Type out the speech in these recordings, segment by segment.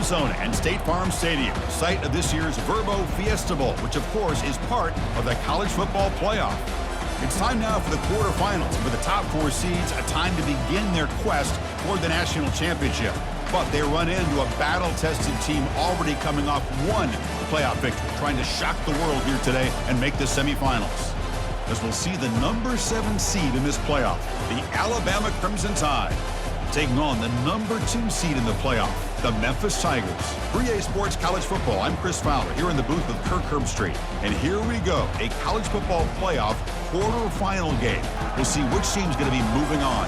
Arizona and State Farm Stadium, site of this year's Vrbo Fiesta Bowl, which of course is part of the college football playoff. It's time now for the quarterfinals. For the top 4 seeds, a time to begin their quest toward the national championship. But they run into a battle-tested team already coming off one playoff victory, trying to shock the world here today and make the semifinals. As we'll see the number 7 seed in this playoff, the Alabama Crimson Tide, taking on the number 2 seed in the playoff, the Memphis Tigers. 3A Sports College Football, I'm Chris Fowler, here in the booth with Kirk Herbstreit. And here we go, a college football playoff quarterfinal game. We'll see which team's going to be moving on.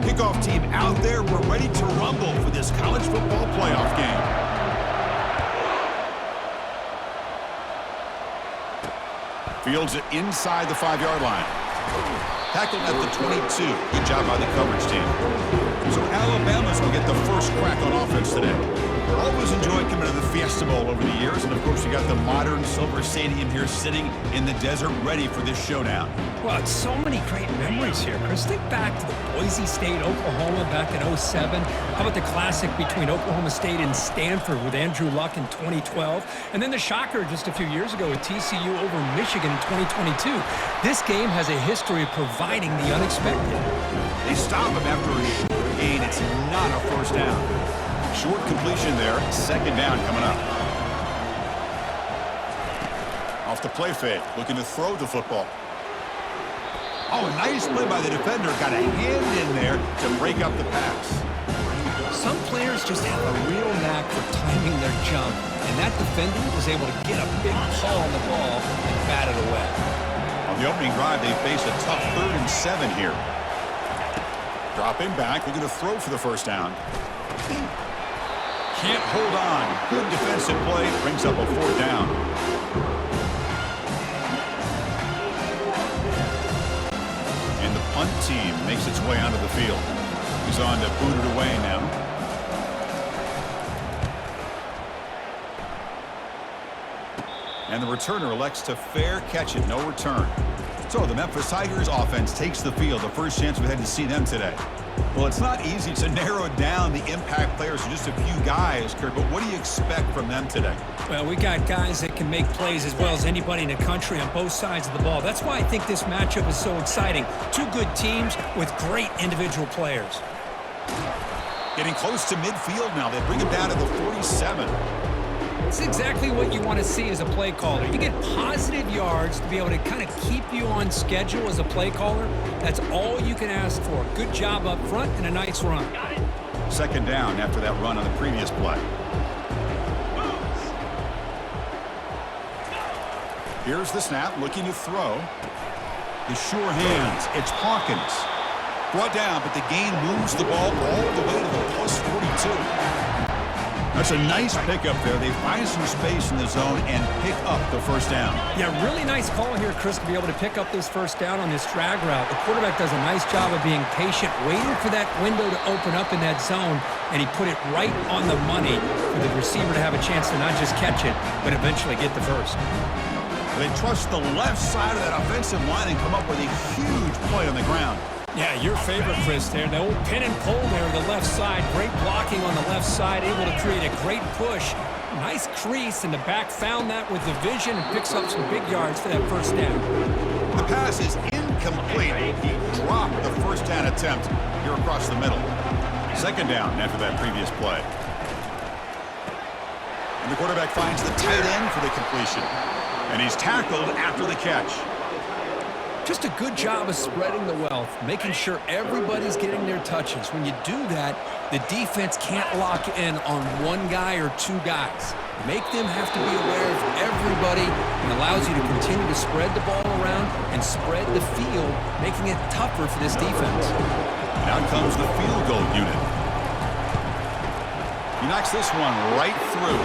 Kickoff team out there. We're ready to rumble for this college football playoff game. Fields it inside the 5-yard line. Tackled at the 22. Good job by the coverage team. So Alabama's will get the first crack on offense today. Always enjoyed coming to the Fiesta Bowl over the years, and of course you got the modern silver stadium here sitting in the desert ready for this showdown. Well, it's so many great memories here, Chris. Think back to the Boise State, Oklahoma back in '07. How about the classic between Oklahoma State and Stanford with Andrew Luck in 2012? And then the shocker just a few years ago with TCU over Michigan in 2022. This game has a history of providing the unexpected. They stop him after a short gain. It's not a first down. Short completion there. Second down coming up. Off the play fake. Looking to throw the football. Oh, a nice play by the defender. Got a hand in there to break up the pass. Some players just have a real knack for timing their jump, and that defender was able to get a big paw on the ball and bat it away. On the opening drive, they face a tough 3rd and 7 here. Dropping back, looking to throw for the first down. Can't hold on. Good defensive play. Brings up a 4th down. And the punt team makes its way onto the field. He's on to boot it away now. And the returner elects to fair catch it. No return. So the Memphis Tigers offense takes the field. The first chance we had to see them today. Well, it's not easy to narrow down the impact players to just a few guys, Kirk, but what do you expect from them today? Well, we got guys that can make plays as well as anybody in the country on both sides of the ball. That's why I think this matchup is so exciting. 2 good teams with great individual players. Getting close to midfield now. They bring him down to the 47. It's exactly what you want to see as a play caller. You get positive yards to be able to kind of keep you on schedule as a play caller. That's all you can ask for. Good job up front and a nice run. Second down after that run on the previous play. Here's the snap, looking to throw. The sure hands. It's Hawkins. Brought down, but the gain moves the ball all the way to the plus 42. That's a nice pickup there. They find some space in the zone and pick up the first down. Yeah, really nice call here, Chris, to be able to pick up this first down on this drag route. The quarterback does a nice job of being patient, waiting for that window to open up in that zone, and he put it right on the money for the receiver to have a chance to not just catch it, but eventually get the first. They trust the left side of that offensive line and come up with a huge play on the ground. Yeah, your favorite, Chris, there. The old pin and pull there on the left side. Great blocking on the left side, able to create a great push. Nice crease, and the back found that with the vision and picks up some big yards for that first down. The pass is incomplete. He dropped the first down attempt here across the middle. Second down after that previous play. And the quarterback finds the tight end for the completion. And he's tackled after the catch. Just a good job of spreading the wealth, making sure everybody's getting their touches. When you do that, the defense can't lock in on one guy or 2 guys. Make them have to be aware of everybody, and allows you to continue to spread the ball around and spread the field, making it tougher for this defense. And out comes the field goal unit. He knocks this one right through.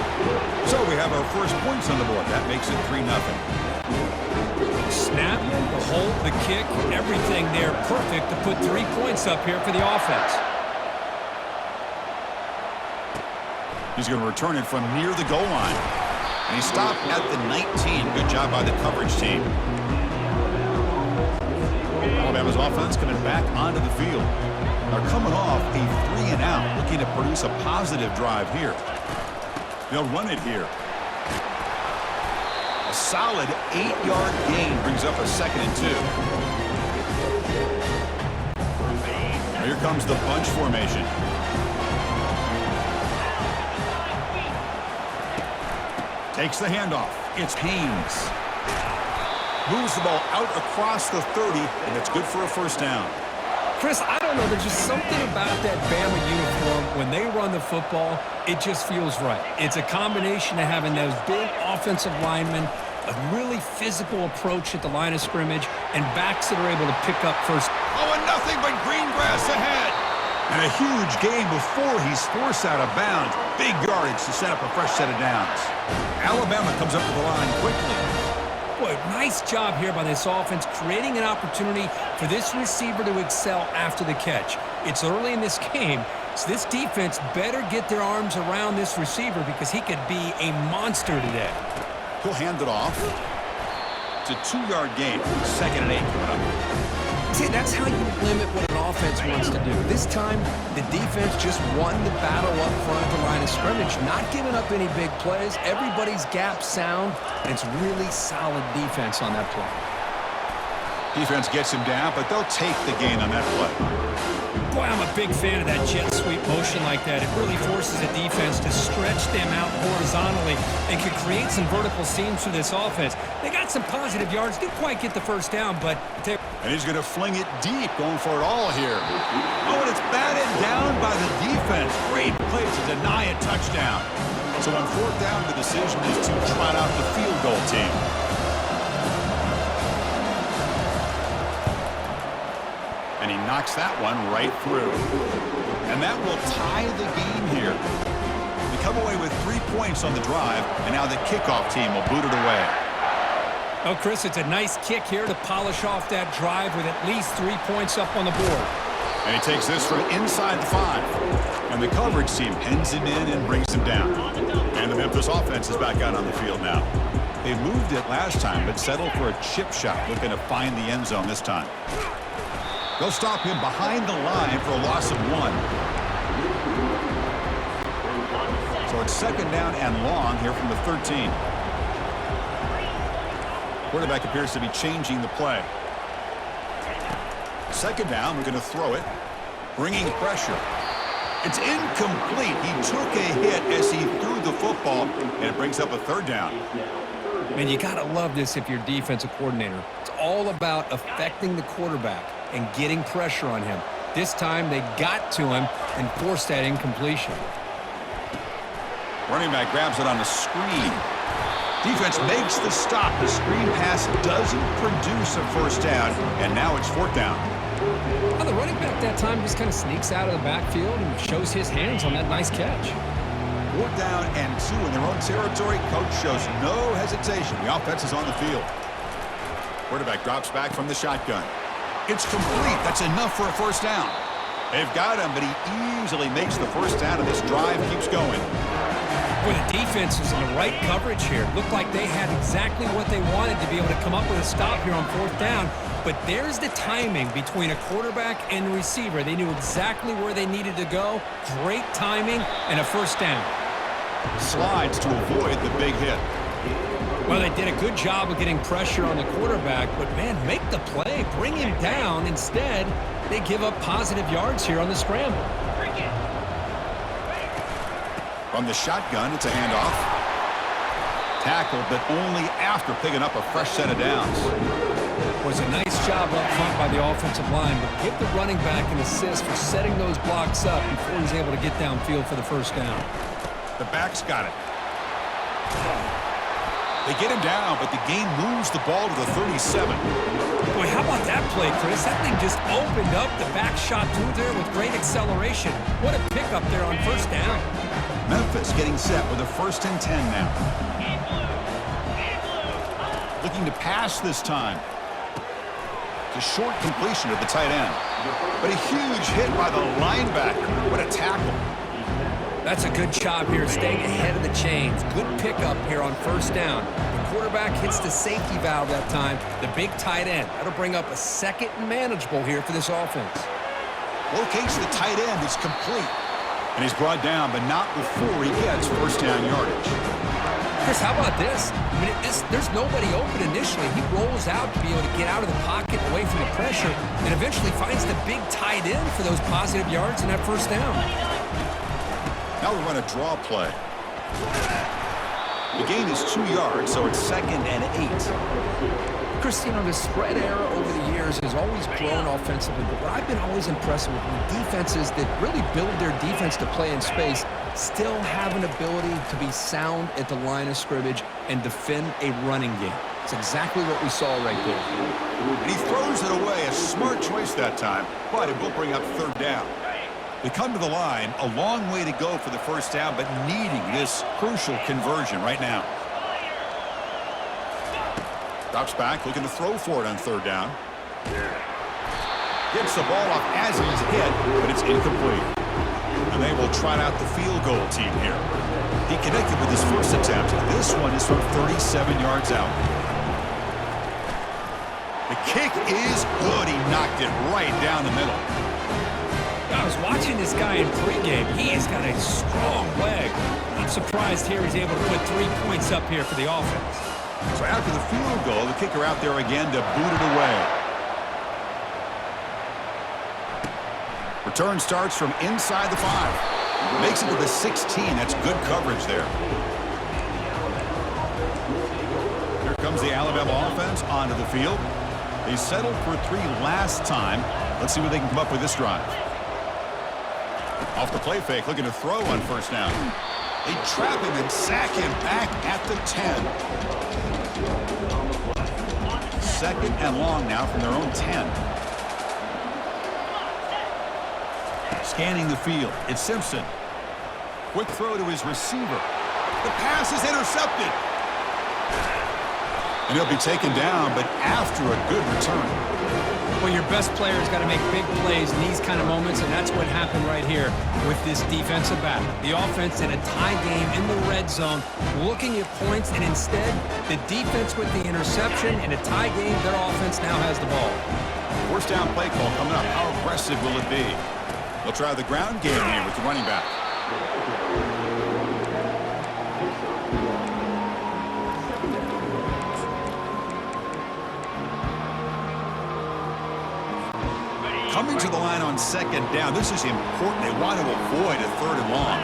So we have our first points on the board. That makes it 3-0. Snap, the hold, the kick, everything there perfect to put 3 points up here for the offense. He's going to return it from near the goal line. And he stopped at the 19. Good job by the coverage team. Alabama's offense coming back onto the field. They're coming off a 3-and-out, looking to produce a positive drive here. They'll run it here. A solid 8-yard gain brings up a 2nd and 2. Now here comes the bunch formation. Takes the handoff. It's Haynes. Moves the ball out across the 30, and it's good for a first down. Chris, I don't know. There's just something about that Bama uniform. When they run the football, it just feels right. It's a combination of having those big offensive linemen, a really physical approach at the line of scrimmage, and backs that are able to pick up first. Oh, and nothing but green grass ahead. And a huge gain before he's forced out of bounds. Big yardage to set up a fresh set of downs. Alabama comes up to the line quickly. Boy, nice job here by this offense, creating an opportunity for this receiver to excel after the catch. It's early in this game, so this defense better get their arms around this receiver because he could be a monster today. He'll hand it off. It's a 2-yard gain. 2nd and 8 coming up. See, that's how you limit what an offense wants to do. This time, the defense just won the battle up front at the line of scrimmage, not giving up any big plays. Everybody's gap sound, and it's really solid defense on that play. Defense gets him down, but they'll take the gain on that play. Boy, I'm a big fan of that jet sweep motion like that. It really forces a defense to stretch them out horizontally and can create some vertical seams for this offense. They got some positive yards. Didn't quite get the first down, but... And he's going to fling it deep, going for it all here. Oh, and it's batted down by the defense. Great play to deny a touchdown. So on 4th down, the decision is to trot out the field goal team. And he knocks that one right through. And that will tie the game here. They come away with 3 points on the drive, and now the kickoff team will boot it away. Oh, Chris, it's a nice kick here to polish off that drive with at least 3 points up on the board. And he takes this from inside the 5. And the coverage team pins him in and brings him down. And the Memphis offense is back out on the field now. They moved it last time, but settled for a chip shot, looking to find the end zone this time. They'll stop him behind the line for a loss of 1. So it's 2nd down and long here from the 13. Quarterback appears to be changing the play. 2nd down, we're going to throw it. Bringing pressure. It's incomplete. He took a hit as he threw the football, and it brings up a 3rd down. Man, you got to love this if you're a defensive coordinator. It's all about affecting the quarterback and getting pressure on him. This time, they got to him and forced that incompletion. Running back grabs it on the screen. Defense makes the stop. The screen pass doesn't produce a first down, and now it's 4th down. Well, the running back that time just kind of sneaks out of the backfield and shows his hands on that nice catch. 4th down and 2 in their own territory. Coach shows no hesitation. The offense is on the field. Quarterback drops back from the shotgun. It's complete. That's enough for a first down. They've got him, but he easily makes the first down, and this drive keeps going. Boy, the defense was in the right coverage here. Looked like they had exactly what they wanted to be able to come up with a stop here on 4th down. But there's the timing between a quarterback and the receiver. They knew exactly where they needed to go. Great timing and a first down. Slides to avoid the big hit. Well, they did a good job of getting pressure on the quarterback, but, man, make the play. Bring him down. Instead, they give up positive yards here on the scramble. From the shotgun, it's a handoff. Tackled, but only after picking up a fresh set of downs. Was a nice job up front by the offensive line, but give the running back an assist for setting those blocks up before he's able to get downfield for the first down. The back's got it. They get him down, but the game moves the ball to the 37. Boy, how about that play, Chris? That thing just opened up. The back shot through there with great acceleration. What a pickup there on first down. Memphis getting set with a 1st and 10 now. Looking to pass this time. It's a short completion to the tight end. But a huge hit by the linebacker. What a tackle. That's a good job here, staying ahead of the chains. Good pickup here on first down. The quarterback hits the safety valve that time, the big tight end. That'll bring up a second and manageable here for this offense. Locates the tight end. It's complete. And he's brought down, but not before he gets first down yardage. Chris, how about this? I mean, there's nobody open initially. He rolls out to be able to get out of the pocket, away from the pressure, and eventually finds the big tight end for those positive yards in that first down. Now we run a draw play. The gain is 2 yards, so it's 2nd and 8. Chris, you know, the spread era over the years has always grown offensively, but what I've been always impressed with defenses that really build their defense to play in space still have an ability to be sound at the line of scrimmage and defend a running game. It's exactly what we saw right there. And he throws it away. A smart choice that time, but it will bring up 3rd down. They come to the line, a long way to go for the first down, but needing this crucial conversion right now. Drops back, looking to throw for it on 3rd down. Gets the ball off as he's hit, but it's incomplete. And they will trot out the field goal team here. He connected with his first attempt. This one is from 37 yards out. The kick is good. He knocked it right down the middle. I was watching this guy in pregame. He has got a strong leg. I'm surprised here he's able to put 3 points up here for the offense. So after the field goal, the kicker out there again to boot it away. Return starts from inside the 5. Makes it to the 16. That's good coverage there. Here comes the Alabama offense onto the field. They settled for 3 last time. Let's see what they can come up with this drive. Off the play fake, looking to throw on first down. They trap him and sack him back at the 10. 2nd and long now from their own 10. Scanning the field, it's Simpson. Quick throw to his receiver. The pass is intercepted. And he'll be taken down, but after a good return. Well, your best player's got to make big plays in these kind of moments, and that's what happened right here with this defensive back. The offense in a tie game in the red zone, looking at points, and instead, the defense with the interception. In a tie game, their offense now has the ball. First down play call coming up. How aggressive will it be? They'll try the ground game here with the running back. Coming to the line on 2nd down. This is important. They want to avoid a 3rd and long.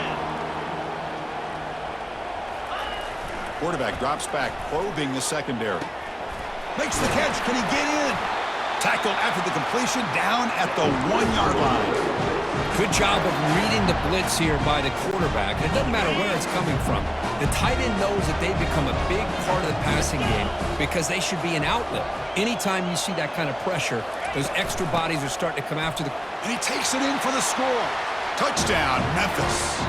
Quarterback drops back, probing the secondary. Makes the catch. Can he get in? Tackled after the completion, down at the 1-yard line. Good job of reading the blitz here by the quarterback. It doesn't matter where it's coming from. The tight end knows that they become a big part of the passing game because they should be an outlet. Anytime you see that kind of pressure, those extra bodies are starting to come after the... And he takes it in for the score. Touchdown, Memphis.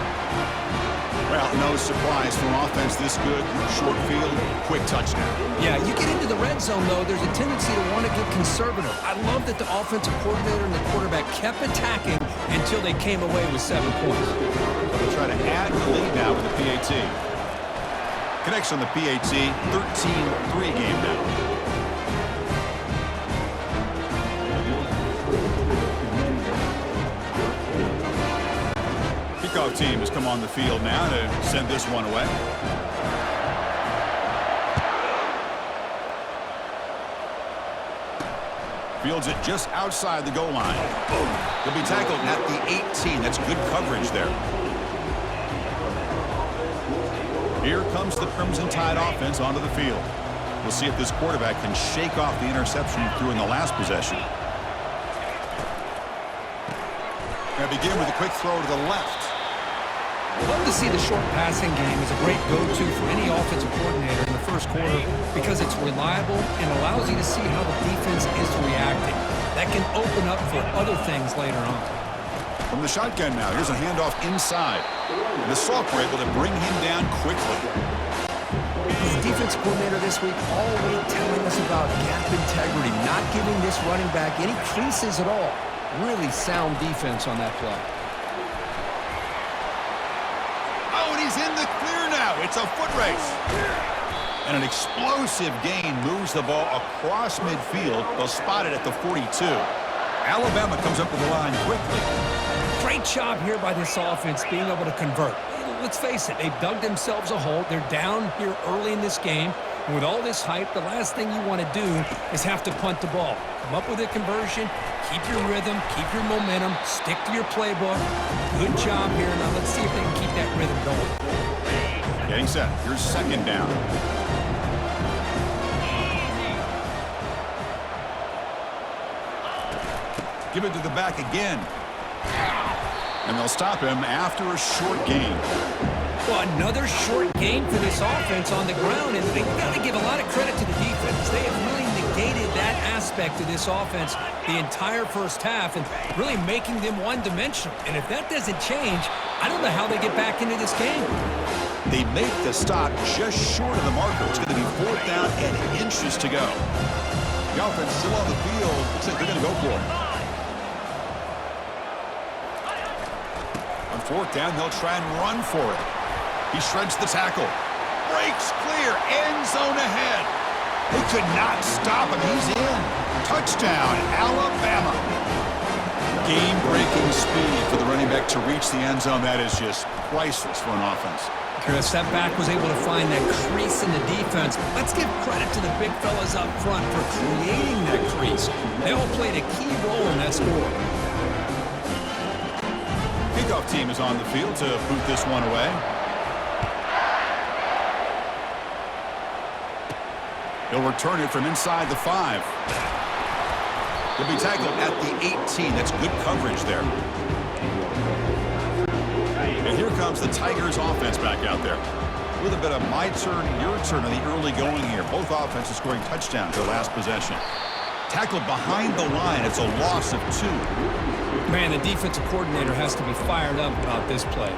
Well, no surprise from offense this good. Short field, quick touchdown. Yeah, you get into the red zone, though, there's a tendency to want to get conservative. I love that the offensive coordinator and the quarterback kept attacking until they came away with 7 points. They'll try to add the lead now with the PAT. Connects on the PAT, 13-3 game now. Kickoff team has come on the field now to send this one away. Fields it just outside the goal line. He'll be tackled at the 18. That's good coverage there. Here comes the Crimson Tide offense onto the field. We'll see if this quarterback can shake off the interception he threw in the last possession. Going to begin with a quick throw to the left. Love to see the short passing game as a great go-to for any offensive coordinator in the first quarter because it's reliable and allows you to see how the defense is reacting. That can open up for other things later on. From the shotgun now, here's a handoff inside. And the Sox were able to bring him down quickly. The defense coordinator this week all week telling us about gap integrity, not giving this running back any creases at all. Really sound defense on that play. He's in the clear now. It's a foot race. And an explosive gain moves the ball across midfield. They'll spot it at the 42. Alabama comes up with the line quickly. Great job here by this offense being able to convert. Let's face it, they've dug themselves a hole. They're down here early in this game. And with all this hype, the last thing you want to do is have to punt the ball. Come up with a conversion, keep your rhythm, keep your momentum, stick to your playbook. Good job here. Now let's see if they can keep that rhythm going. Getting set. Here's second down. Give it to the back again. And they'll stop him after a short gain. Well, another short gain for this offense on the ground, and they've got to give a lot of credit to the defense. They have really negated that aspect of this offense the entire first half and really making them one-dimensional. And if that doesn't change, I don't know how they get back into this game. They make the stop just short of the marker. It's going to be fourth down and inches to go. The offense still on the field. Looks like they're going to go for it. On fourth down, they'll try and run for it. He shreds the tackle. Breaks clear. End zone ahead. They could not stop him. He's in. Touchdown, Alabama. Game-breaking speed for the running back to reach the end zone. That is just priceless for an offense. Chris, that back was able to find that crease in the defense. Let's give credit to the big fellas up front for creating that crease. They all played a key role in that score. Kickoff team is on the field to boot this one away. He'll return it from inside the 5. He'll be tackled at the 18. That's good coverage there. And here comes the Tigers offense back out there. With a bit of my turn, your turn in the early going here. Both offenses scoring touchdowns their last possession. Tackled behind the line. It's a loss of 2. Man, the defensive coordinator has to be fired up about this play.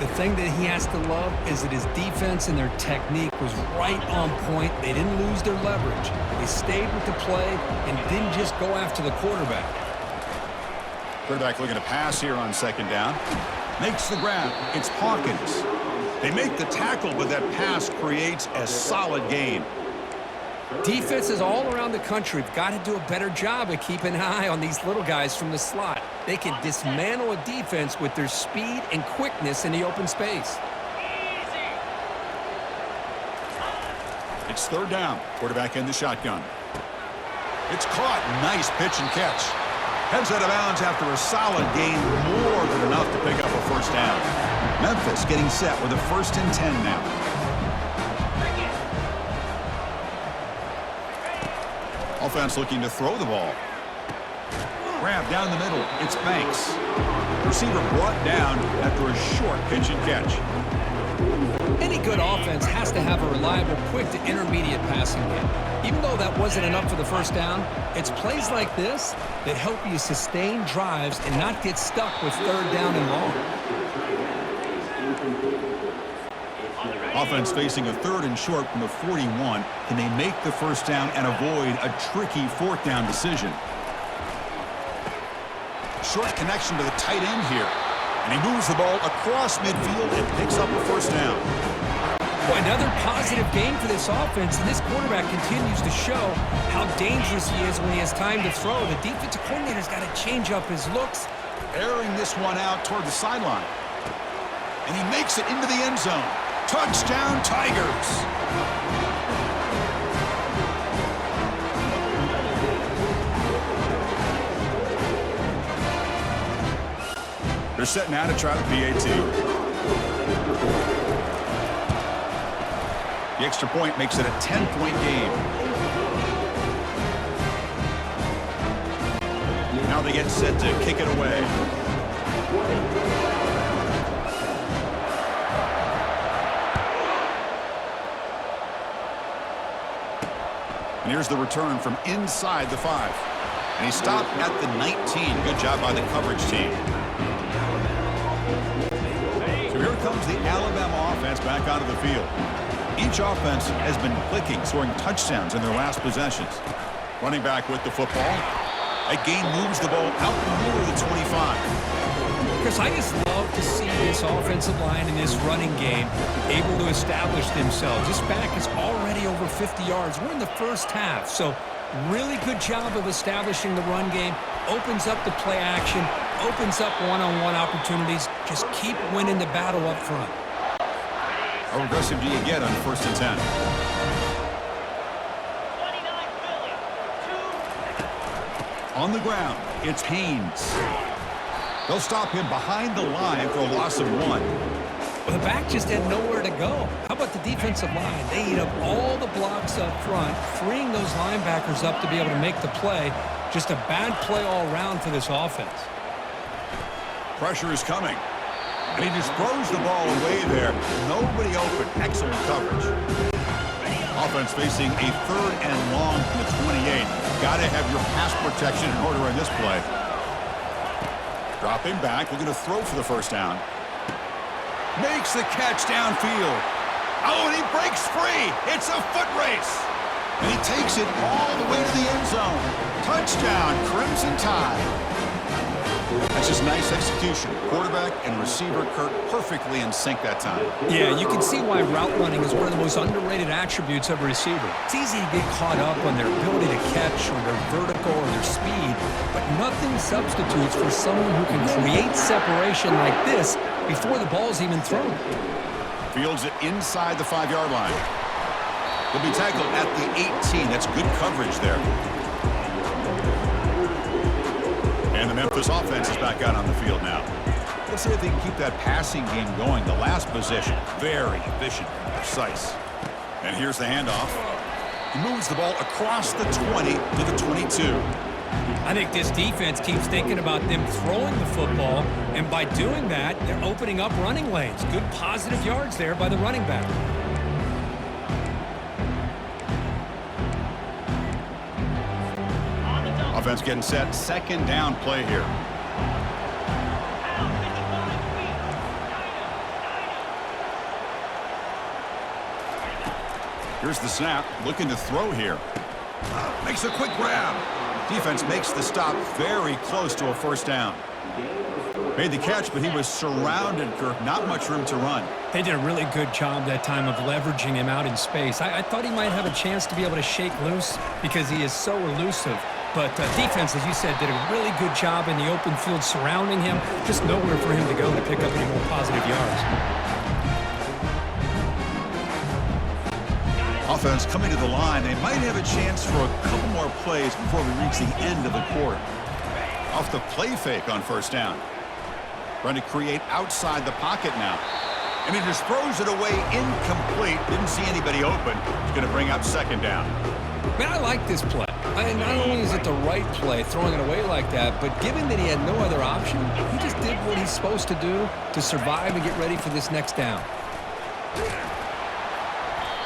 The thing that he has to love is that his defense and their technique was right on point. They didn't lose their leverage. They stayed with the play and didn't just go after the quarterback. Quarterback looking to pass here on second down. Makes the grab. It's Hawkins. They make the tackle, but that pass creates a solid gain. Defenses all around the country have got to do a better job of keeping an eye on these little guys from the slot. They can dismantle a defense with their speed and quickness in the open space. It's third down. Quarterback in the shotgun. It's caught. Nice pitch and catch. Heads out of bounds after a solid gain, more than enough to pick up a first down. Memphis getting set with a 1st and 10 now. Offense looking to throw the ball. Grab down the middle. It's Banks. Receiver brought down after a short pitch and catch. Any good offense has to have a reliable, quick to intermediate passing game. Even though that wasn't enough for the first down, it's plays like this that help you sustain drives and not get stuck with third down and long. Offense facing a 3rd and short from the 41. Can they make the first down and avoid a tricky 4th down decision? Short connection to the tight end here. And he moves the ball across midfield and picks up a first down. Boy, another positive game for this offense, and this quarterback continues to show how dangerous he is when he has time to throw. The defensive coordinator's got to change up his looks. Airing this one out toward the sideline. And he makes it into the end zone. Touchdown, Tigers! They're set now to try the PAT. The extra point makes it a 10-point game. Now they get set to kick it away. And here's the return from inside the 5. And he stopped at the 19. Good job by the coverage team. So here comes the Alabama offense back onto the field. Each offense has been clicking, scoring touchdowns in their last possessions. Running back with the football. A gain moves the ball out near the 25. Chris, I just love to see this offensive line and this running game able to establish themselves. This back is already over 50 yards. We're in the first half, so really good job of establishing the run game. Opens up the play action, opens up one-on-one opportunities. Just keep winning the battle up front. How aggressive do you get on 1st and 10? On the ground, it's Haynes. They'll stop him behind the line for a loss of 1. Well, the back just had nowhere to go. How about the defensive line? They eat up all the blocks up front, freeing those linebackers up to be able to make the play. Just a bad play all around for this offense. Pressure is coming. And he just throws the ball away there. Nobody open. Excellent coverage. Offense facing a 3rd and long from the 28. Got to have your pass protection in order on this play. Dropping back, looking to throw for the 1st down. Makes the catch downfield. Oh, and he breaks free. It's a foot race. And he takes it all the way to the end zone. Touchdown, Crimson Tide. That's just nice execution. Quarterback and receiver Kirk perfectly in sync that time. Yeah, you can see why route running is one of the most underrated attributes of a receiver. It's easy to get caught up on their ability to catch or their vertical or their speed, but nothing substitutes for someone who can create separation like this before the ball's even thrown. Fields it inside the 5-yard line. He'll be tackled at the 18. That's good coverage there. And the Memphis offense is back out on the field now. Let's see if they can keep that passing game going. The last possession, very efficient and precise. And here's the handoff. He moves the ball across the 20 to the 22. I think this defense keeps thinking about them throwing the football, and by doing that, they're opening up running lanes. Good positive yards there by the running back. Offense getting set. 2nd down play here. Here's the snap. Looking to throw here. Makes a quick grab. Defense makes the stop very close to a 1st down. Made the catch, but he was surrounded, Kirk. Not much room to run. They did a really good job that time of leveraging him out in space. I thought he might have a chance to be able to shake loose because he is so elusive. But defense, as you said, did a really good job in the open field surrounding him. Just nowhere for him to go to pick up any more positive yards. Offense coming to the line. They might have a chance for a couple more plays before we reach the end of the quarter. Off the play fake on 1st down. Trying to create outside the pocket now. And he just throws it away incomplete. Didn't see anybody open. It's going to bring up 2nd down. Man, I like this play. Not only is it the right play, throwing it away like that, but given that he had no other option, he just did what he's supposed to do to survive and get ready for this next down.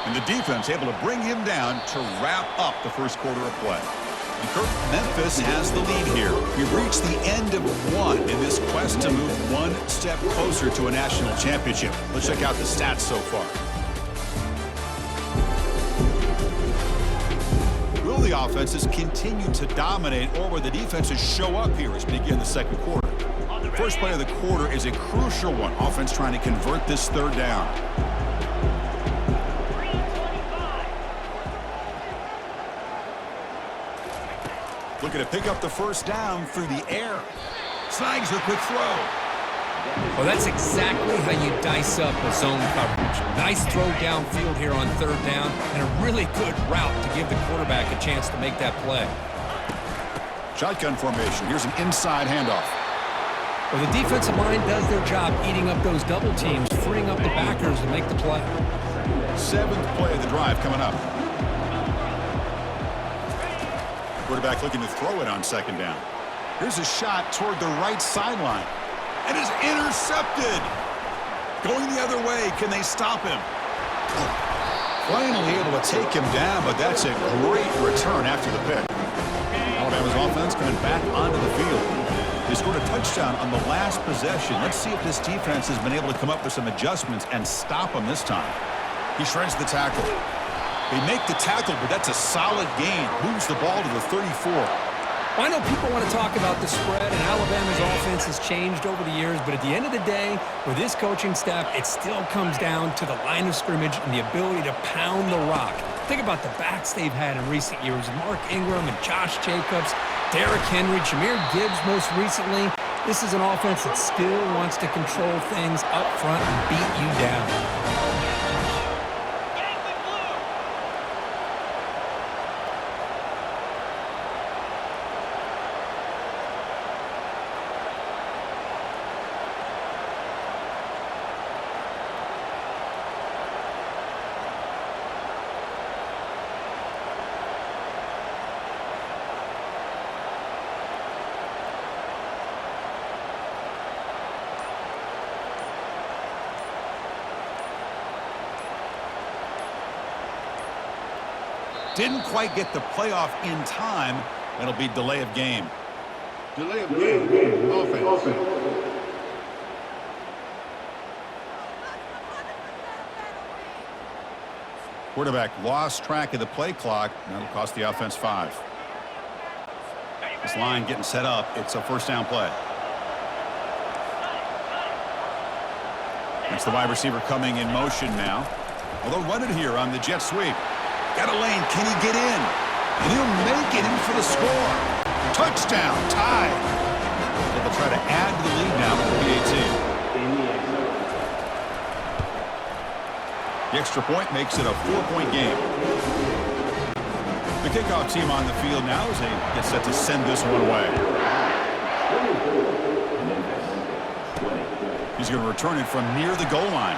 And the defense able to bring him down to wrap up the 1st quarter of play. And Kirk, Memphis has the lead here. We've reached the end of 1 in this quest to move 1 step closer to a national championship. Let's check out the stats so far. Will the offenses continue to dominate, or will the defenses show up here as we begin the 2nd quarter? First play of the quarter is a crucial one. Offense trying to convert this 3rd down. Looking to pick up the 1st down through the air. Snags a quick throw. Well, that's exactly how you dice up a zone coverage. Nice throw downfield here on 3rd down, and a really good route to give the quarterback a chance to make that play. Shotgun formation. Here's an inside handoff. Well, the defensive line does their job eating up those double teams, freeing up the backers to make the play. 7th play of the drive coming up. Quarterback looking to throw it on 2nd down. Here's a shot toward the right sideline. And is intercepted. Going the other way. Can they stop him? Finally able to take him down, but that's a great return after the pick. Alabama's offense coming back onto the field. They scored a touchdown on the last possession. Let's see if this defense has been able to come up with some adjustments and stop him this time. He shreds the tackle. They make the tackle, but that's a solid gain. Moves the ball to the 34. Well, I know people want to talk about the spread, and Alabama's offense has changed over the years, but at the end of the day, with this coaching staff, it still comes down to the line of scrimmage and the ability to pound the rock. Think about the backs they've had in recent years, Mark Ingram and Josh Jacobs, Derrick Henry, Jahmyr Gibbs most recently. This is an offense that still wants to control things up front and beat you down. Didn't quite get the playoff in time. It'll be delay of game. Delay of game. Offense. Quarterback lost track of the play clock. That'll cost the offense 5. This line getting set up. It's a first down play. It's the wide receiver coming in motion now. Well, they'll run it here on the jet sweep. Got a lane. Can he get in? And he'll make it in for the score. Touchdown. Tied. They'll try to add to the lead now with the PAT. The extra point makes it a 4-point game. The kickoff team on the field now as they get set to send this one away. He's going to return it from near the goal line.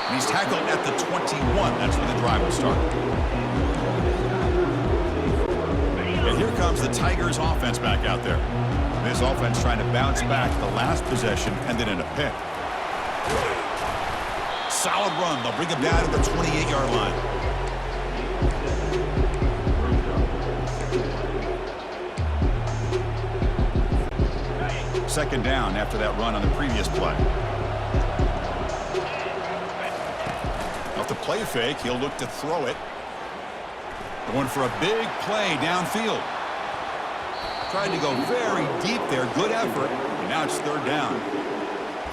And he's tackled at the 21. That's where the drive will start. And here comes the Tigers offense back out there. This offense trying to bounce back the last possession and then in a pick. Solid run. They'll bring him down to the 28-yard line. Second down after that run on the previous play. Off the play fake, he'll look to throw it. Going for a big play downfield. Tried to go very deep there. Good effort. And now it's third down.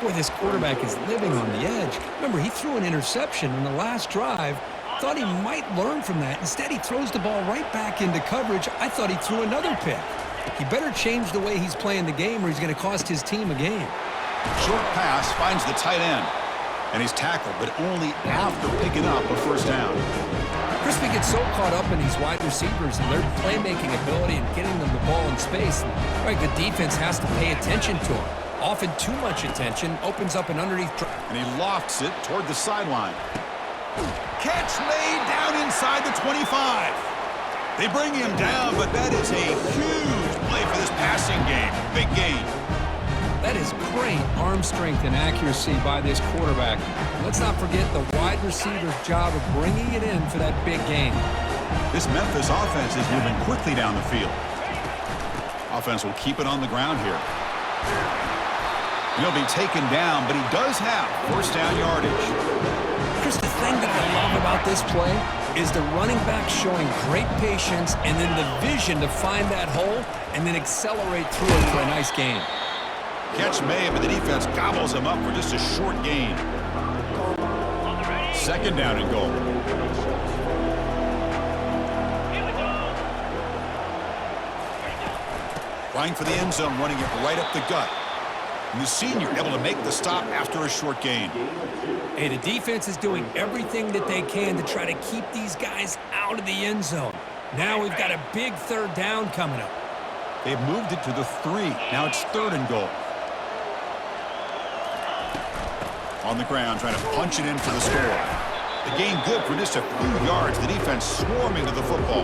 Boy, this quarterback is living on the edge. Remember, he threw an interception in the last drive. Thought he might learn from that. Instead, he throws the ball right back into coverage. I thought he threw another pick. He better change the way he's playing the game or he's going to cost his team a game. Short pass finds the tight end. And he's tackled, but only after picking up a first down. Crispy gets so caught up in these wide receivers and their playmaking ability and getting them the ball in space. Right, the defense has to pay attention to him. Often too much attention opens up an underneath. And he lofts it toward the sideline. Catch made down inside the 25. They bring him down, but that is a huge play for this passing game. Big gain. That is great arm strength and accuracy by this quarterback. Let's not forget the wide receiver's job of bringing it in for that big gain. This Memphis offense is moving quickly down the field. Offense will keep it on the ground here. He'll be taken down, but he does have first down yardage. Chris, the thing that I love about this play is the running back showing great patience and then the vision to find that hole and then accelerate through it for a nice gain. Catch made, but the defense gobbles him up for just a short gain. Second down and goal. Flying for the end zone, running it right up the gut. And the senior able to make the stop after a short gain. Hey, the defense is doing everything that they can to try to keep these guys out of the end zone. Now we've got a big third down coming up. They've moved it to the 3. Now it's third and goal. On the ground, trying to punch it in for the score. The gain good for just a few yards. The defense swarming to the football.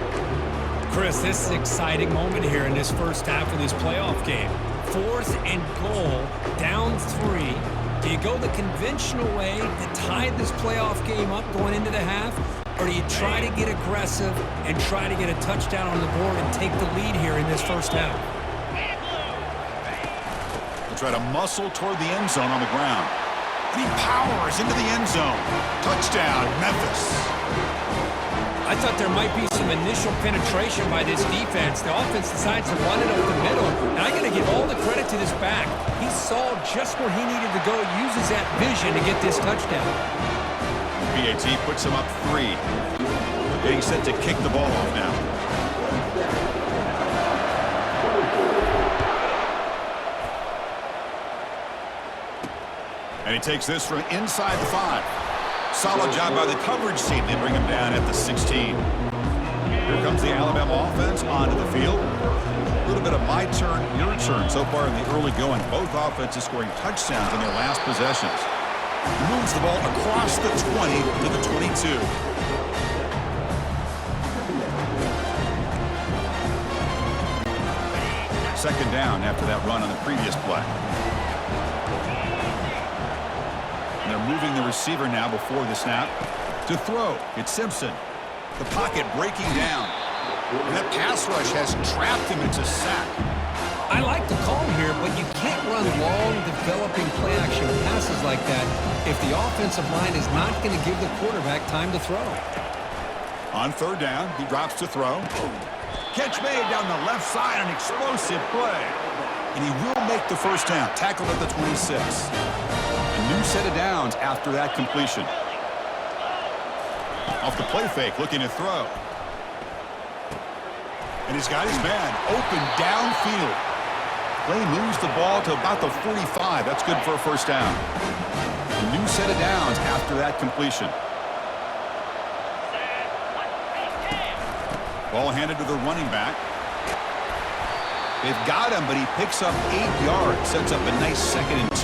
Chris, this is an exciting moment here in this first half of this playoff game. 4th and goal, down 3. Do you go the conventional way to tie this playoff game up going into the half? Or do you try to get aggressive and try to get a touchdown on the board and take the lead here in this first half? They'll try to muscle toward the end zone on the ground. And he powers into the end zone. Touchdown, Memphis. I thought there might be some initial penetration by this defense. The offense decides to run it up the middle, and I got to give all the credit to this back. He saw just where he needed to go, uses that vision to get this touchdown. PAT puts him up 3. Getting set to kick the ball off now. And he takes this from inside the 5. Solid job by the coverage team. They bring him down at the 16. Here comes the Alabama offense onto the field. A little bit of my turn, your turn so far in the early going. Both offenses scoring touchdowns in their last possessions. Moves the ball across the 20 to the 22. Second down after that run on the previous play. And they're moving the receiver now before the snap. To throw, it's Simpson. The pocket breaking down. And that pass rush has trapped him into sack. I like the call here, but you can't run long, developing play-action passes like that if the offensive line is not going to give the quarterback time to throw. On third down, he drops to throw. Catch made down the left side, an explosive play. And he will make the first down, tackled at the 26. A new set of downs after that completion. Off the play fake, looking to throw. And he's got his man open downfield. Clay moves the ball to about the 45. That's good for a first down. A new set of downs after that completion. Ball handed to the running back. They've got him, but he picks up 8 yards. Sets up a nice 2nd and 2.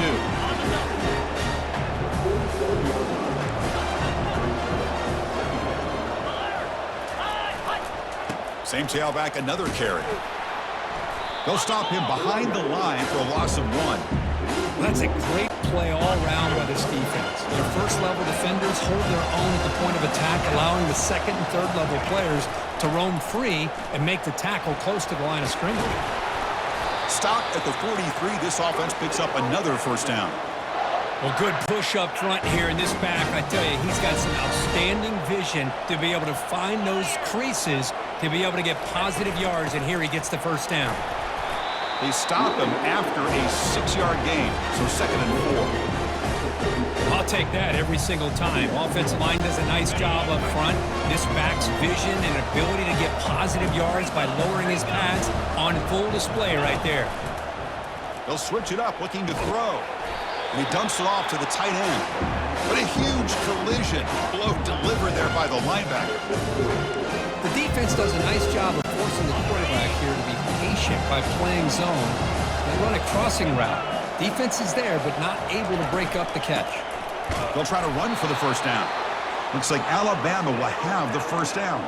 Same tailback, another carry. They'll stop him behind the line for a loss of 1. That's a great play all around by this defense. Their first-level defenders hold their own at the point of attack, allowing the second and third-level players to roam free and make the tackle close to the line of scrimmage. Stopped at the 43. This offense picks up another first down. Well, good push up front here in this back. I tell you, he's got some outstanding vision to be able to find those creases, to be able to get positive yards, and here he gets the first down. They stop him after a 6-yard gain, so 2nd and 4. I'll take that every single time. Offensive line does a nice job up front. This back's vision and ability to get positive yards by lowering his pads on full display right there. They'll switch it up, looking to throw. And he dumps it off to the tight end. But a huge collision blow delivered there by the linebacker. The defense does a nice job of forcing the quarterback here to be patient by playing zone. They run a crossing route. Defense is there, but not able to break up the catch. They'll try to run for the first down. Looks like Alabama will have the first down.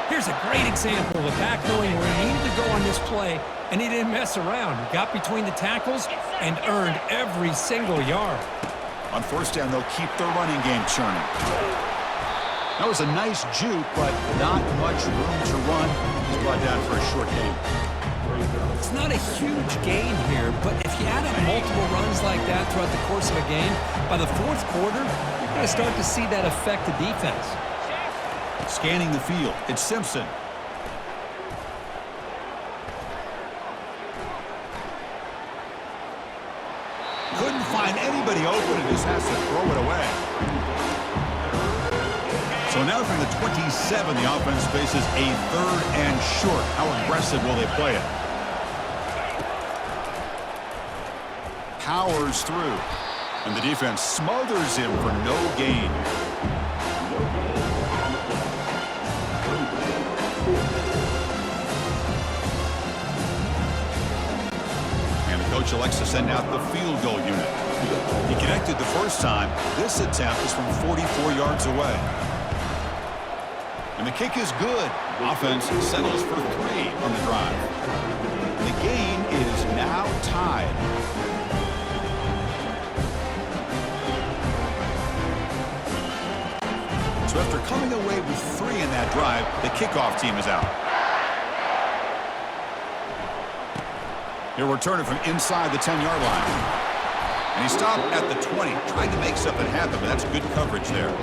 Here's a great example of a back knowing where he needed to go on this play, and he didn't mess around. He got between the tackles and earned every single yard. On first down, they'll keep their running game churning. That was a nice juke, but not much room to run. He's brought down for a short gain. It's not a huge gain here, but if you add up multiple runs like that throughout the course of a game, by the fourth quarter, you're going to start to see that affect the defense. Scanning the field, it's Simpson. Couldn't find anybody open and just has to throw it away. So now from the 27, the offense faces a 3rd and short. How aggressive will they play it? Powers through, and the defense smothers him for no gain. And the coach elects to send out the field goal unit. He connected the first time. This attempt is from 44 yards away. And the kick is good. Offense settles for 3 on the drive. And the game is now tied. So after coming away with 3 in that drive, the kickoff team is out. He'll return it from inside the 10-yard line. And he stopped at the 20, trying to make something happen, but that's good coverage there.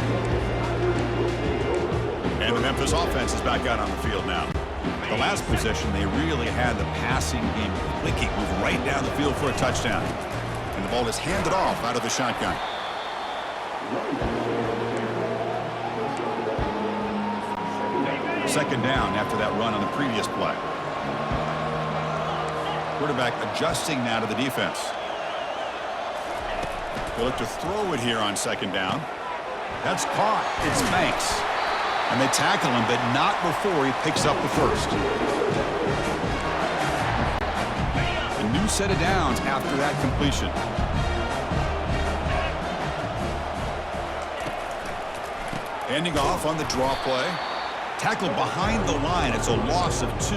And the Memphis offense is back out on the field now. The last possession, they really had the passing game clicking, moved right down the field for a touchdown. And the ball is handed off out of the shotgun. Second down after that run on the previous play. Quarterback adjusting now to the defense. They'll look to throw it here on second down. That's caught. It's Banks. And they tackle him, but not before he picks up the first. A new set of downs after that completion. Handing off on the draw play. Tackled behind the line. It's a loss of 2.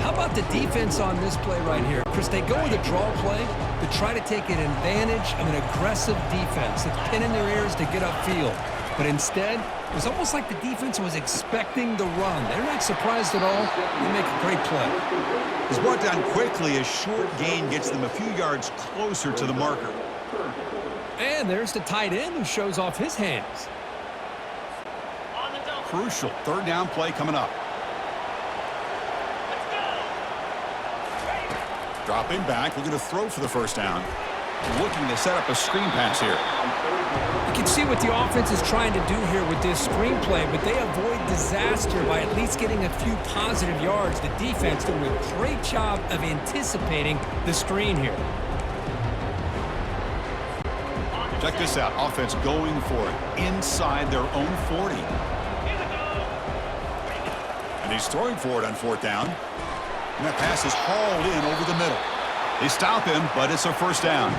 How about the defense on this play right here? Chris, they go with a draw play to try to take an advantage of an aggressive defense that's pinning their ears to get upfield. But instead, it was almost like the defense was expecting the run. They're not surprised at all. They make a great play. He's brought down quickly. A short gain gets them a few yards closer to the marker. And there's the tight end who shows off his hands. Crucial third down play coming up. Dropping back, looking to throw for the first down. Looking to set up a screen pass here. You can see what the offense is trying to do here with this screenplay, but they avoid disaster by at least getting a few positive yards. The defense doing a great job of anticipating the screen here. Check this out. Offense going for it inside their own 40. And he's throwing for it on fourth down. And that pass is hauled in over the middle. They stop him, but it's a first down.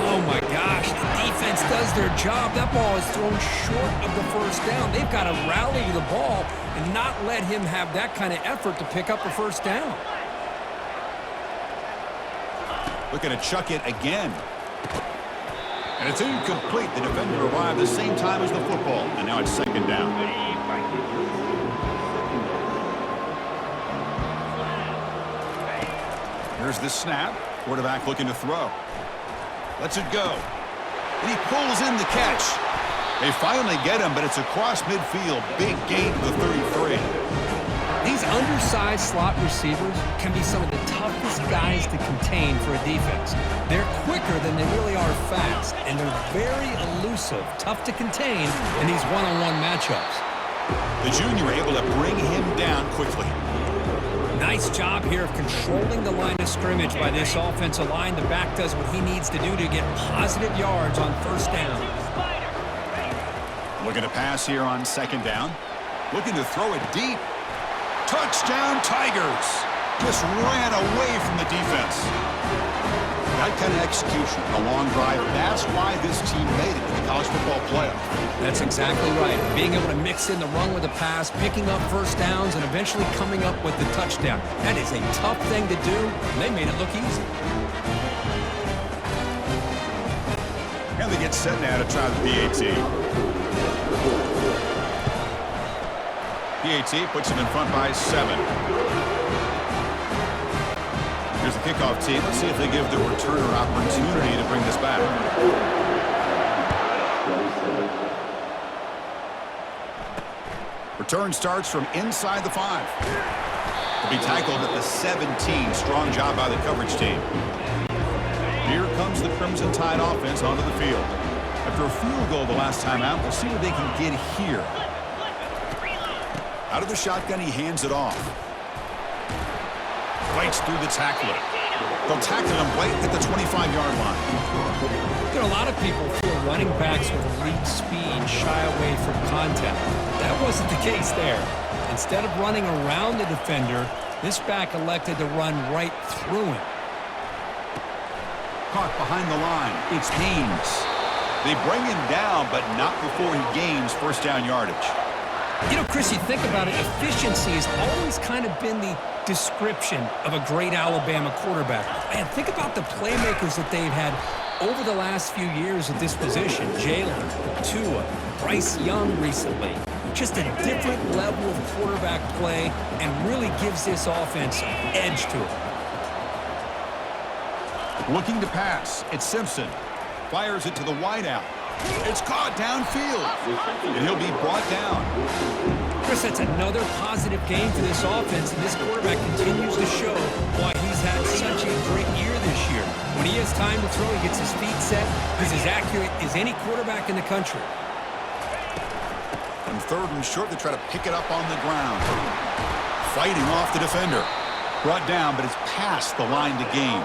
Oh, my gosh. The defense does their job. That ball is thrown short of the first down. They've got to rally the ball and not let him have that kind of effort to pick up a first down. Looking to chuck it again. And it's incomplete. The defender arrived the same time as the football. And now it's second down. Here's the snap. Quarterback looking to throw. Lets it go. And he pulls in the catch. They finally get him, but it's across midfield. Big gain to the 33. These undersized slot receivers can be some of the toughest guys to contain for a defense. They're quicker than they really are fast, and they're very elusive, tough to contain in these one-on-one matchups. The junior able to bring him down quickly. Nice job here of controlling the line of scrimmage by this offensive line. The back does what he needs to do to get positive yards on first down. Looking to pass here on second down. Looking to throw it deep. Touchdown, Tigers. Just ran away from the defense. That kind of execution, a long drive, that's why this team made it in the college football playoff. That's exactly right. Being able to mix in the run with the pass, picking up first downs, and eventually coming up with the touchdown. That is a tough thing to do, and they made it look easy. And they get set now to try the PAT. PAT puts them in front by 7. Here's the kickoff team. Let's see if they give the returner opportunity to bring this back. Return starts from inside the 5. He'll be tackled at the 17. Strong job by the coverage team. Here comes the Crimson Tide offense onto the field. After a field goal the last time out, we'll see what they can get here. Out of the shotgun, he hands it off. Fights through the tackler. They'll tackle him right at the 25-yard line. There are a lot of people feel running backs with elite speed shy away from contact. That wasn't the case there. Instead of running around the defender, this back elected to run right through him. Caught behind the line. It's Haynes. They bring him down, but not before he gains first down yardage. You know, Chris, you think about it, efficiency has always kind of been the description of a great Alabama quarterback. Man, think about the playmakers that they've had over the last few years at this position. Jalen, Tua, Bryce Young recently. Just a different level of quarterback play and really gives this offense an edge to it. Looking to pass. It's Simpson. Fires it to the wideout. It's caught downfield, and he'll be brought down. Chris, that's another positive game for this offense, and this quarterback continues to show why he's had such a great year this year. When he has time to throw, he gets his feet set. He's as accurate as any quarterback in the country. On 3rd and short, they try to pick it up on the ground. Fighting off the defender. Brought down, but it's past the line to gain.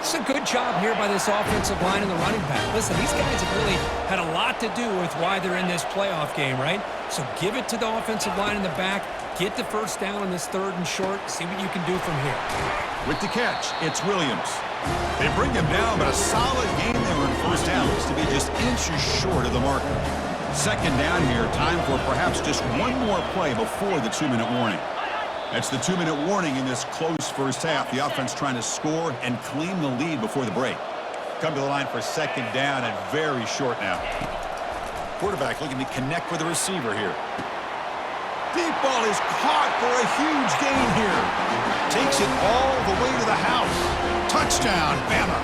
It's a good job here by this offensive line and the running back. Listen, these guys have really had a lot to do with why they're in this playoff game, right? So give it to the offensive line in the back. Get the first down on this 3rd and short. See what you can do from here. With the catch, it's Williams. They bring him down, but a solid game there in 1st down. Looks to be just inches short of the marker. 2nd down here. Time for perhaps just one more play before the 2-minute warning. That's the 2-minute warning in this close first half. The offense trying to score and claim the lead before the break. Come to the line for 2nd down and very short now. Quarterback looking to connect with the receiver here. Deep ball is caught for a huge gain here. Takes it all the way to the house. Touchdown, Bama.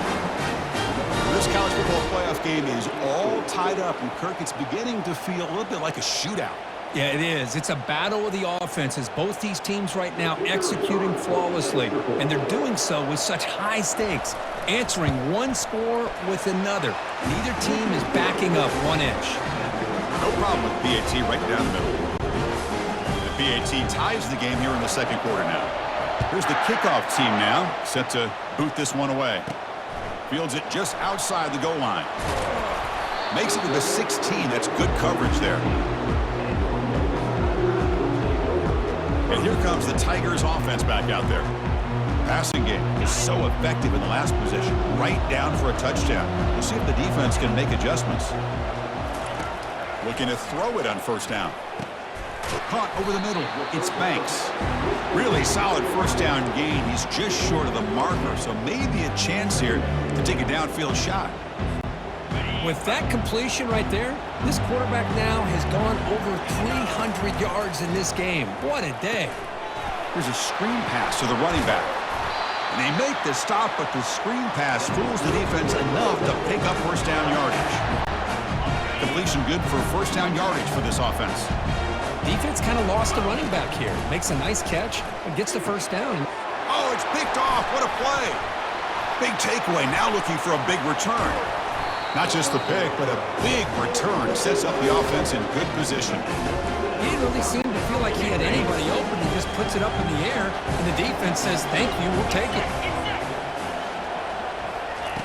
This college football playoff game is all tied up, and Kirk, it's beginning to feel a little bit like a shootout. Yeah, it is. It's a battle of the offenses. Both these teams right now executing flawlessly, and they're doing so with such high stakes, answering one score with another. Neither team is backing up 1 inch. No problem with BAT right down the middle. The BAT ties the game here in the 2nd quarter now. Here's the kickoff team now, set to boot this one away. Fields it just outside the goal line. Makes it to the 16. That's good coverage there. And here comes the Tigers offense back out there. Passing game is so effective in the last position. Right down for a touchdown. We'll see if the defense can make adjustments. Looking to throw it on 1st down. Caught over the middle. It's Banks. Really solid 1st down gain. He's just short of the marker, so maybe a chance here to take a downfield shot. With that completion right there, this quarterback now has gone over 300 yards in this game. What a day. Here's a screen pass to the running back. And they make the stop, but the screen pass fools the defense enough to pick up 1st down yardage. Completion good for 1st down yardage for this offense. Defense kind of lost the running back here. Makes a nice catch and gets the 1st down. Oh, it's picked off. What a play. Big takeaway. Now looking for a big return. Not just the pick, but a big return sets up the offense in good position. He didn't really seem to feel like he had anybody open. He just puts it up in the air, and the defense says, thank you, we'll take it.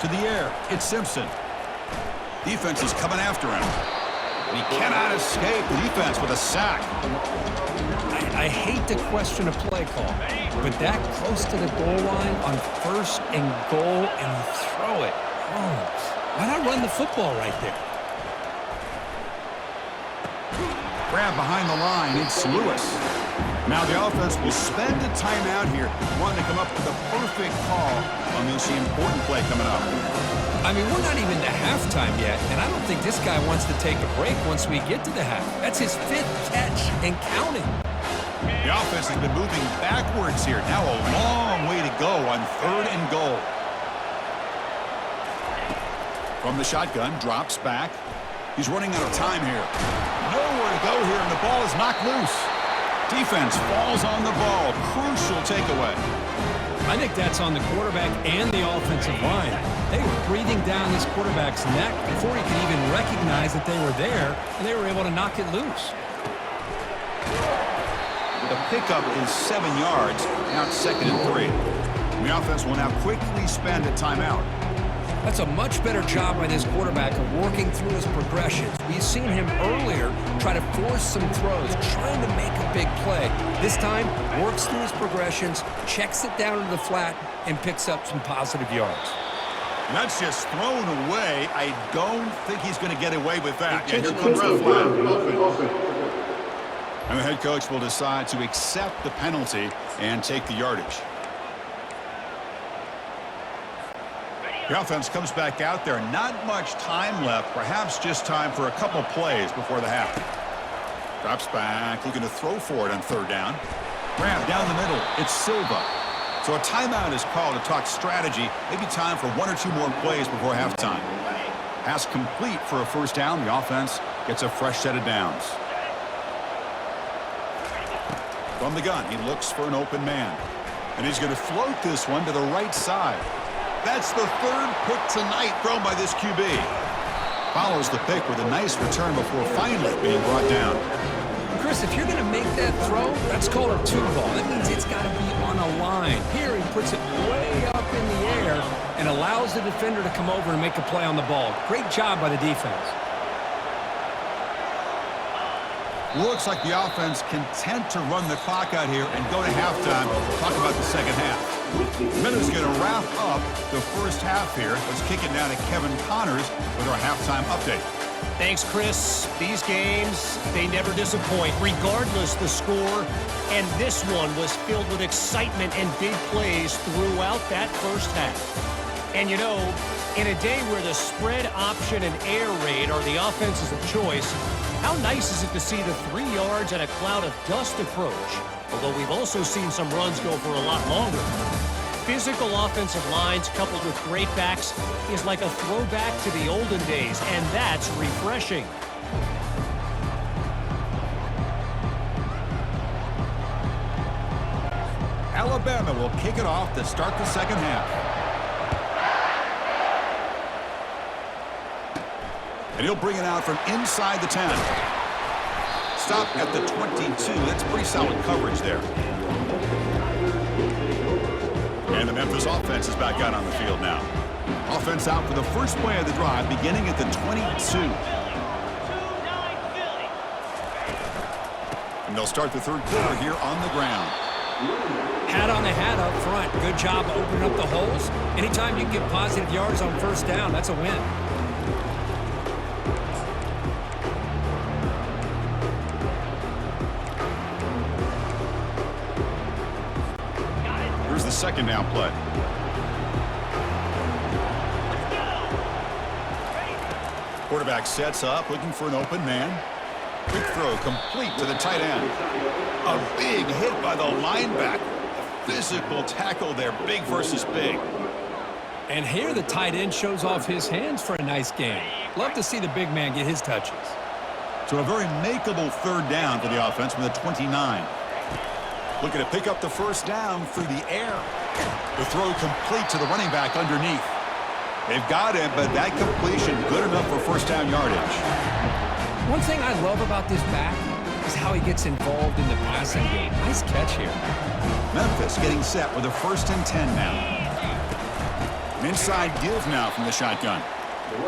To the air, it's Simpson. Defense is coming after him. And he cannot escape the defense with a sack. I hate to question a play call, but that close to the goal line on 1st and goal, and you throw it. Oh. Why not run the football right there? Grab behind the line, it's Lewis. Now the offense will spend a timeout here, wanting to come up with the perfect call on this important play coming up. I mean, we're not even to halftime yet, and I don't think this guy wants to take a break once we get to the half. That's his 5th catch and counting. The offense has been moving backwards here. Now a long way to go on 3rd and goal. From the shotgun, drops back. He's running out of time here. Nowhere to go here, and the ball is knocked loose. Defense falls on the ball. Crucial takeaway. I think that's on the quarterback and the offensive line. They were breathing down this quarterback's neck before he could even recognize that they were there, and they were able to knock it loose. The pickup is 7 yards. Now it's 2nd and 3. The offense will now quickly spend a timeout. That's a much better job by this quarterback of working through his progressions. We've seen him earlier try to force some throws, trying to make a big play. This time, works through his progressions, checks it down to the flat, and picks up some positive yards. That's just thrown away. I don't think he's going to get away with that. Yeah, here comes the flat. And the head coach will decide to accept the penalty and take the yardage. The offense comes back out there. Not much time left. Perhaps just time for a couple plays before the half. Drops back, looking to throw for it on 3rd down. Grab down the middle. It's Silva. So a timeout is called to talk strategy. Maybe time for 1 or 2 more plays before halftime. Pass complete for a first down. The offense gets a fresh set of downs. From the gun, he looks for an open man. And he's going to float this one to the right side. That's the third pick tonight thrown by this QB. Follows the pick with a nice return before finally being brought down. Chris, if you're going to make that throw, that's called a two ball. That means it's got to be on a line. Here he puts it way up in the air and allows the defender to come over and make a play on the ball. Great job by the defense. Looks like the offense content to run the clock out here and go to halftime. Talk about the second half. Memphis going to wrap up the first half here. Let's kick it down to Kevin Connors with our halftime update. Thanks, Chris. These games, they never disappoint, regardless the score. And this one was filled with excitement and big plays throughout that first half. And you know, in a day where the spread option and air raid are the offenses of choice, how nice is it to see the 3 yards and a cloud of dust approach? Although we've also seen some runs go for a lot longer. Physical offensive lines coupled with great backs is like a throwback to the olden days, and that's refreshing. Alabama will kick it off to start the second half. And he'll bring it out from inside the 10. Stop at the 22. That's pretty solid coverage there. And the Memphis offense is back out on the field now. Offense out for the first play of the drive, beginning at the 22. And they'll start the third quarter here on the ground. Hat on the hat up front. Good job opening up the holes. Anytime you can get positive yards on first down, that's a win. Here's the second down play. Quarterback sets up, looking for an open man. Quick throw complete to the tight end. A big hit by the linebacker. Physical tackle there, big versus big. And here the tight end shows off his hands for a nice game. Love to see the big man get his touches. So a very makeable third down for the offense from the 29. Looking to pick up the first down through the air. The throw complete to the running back underneath. They've got him, but that completion good enough for first down yardage. One thing I love about this back is how he gets involved in the passing game. Nice catch here. Memphis getting set with a 1st and 10 now. An inside give now from the shotgun.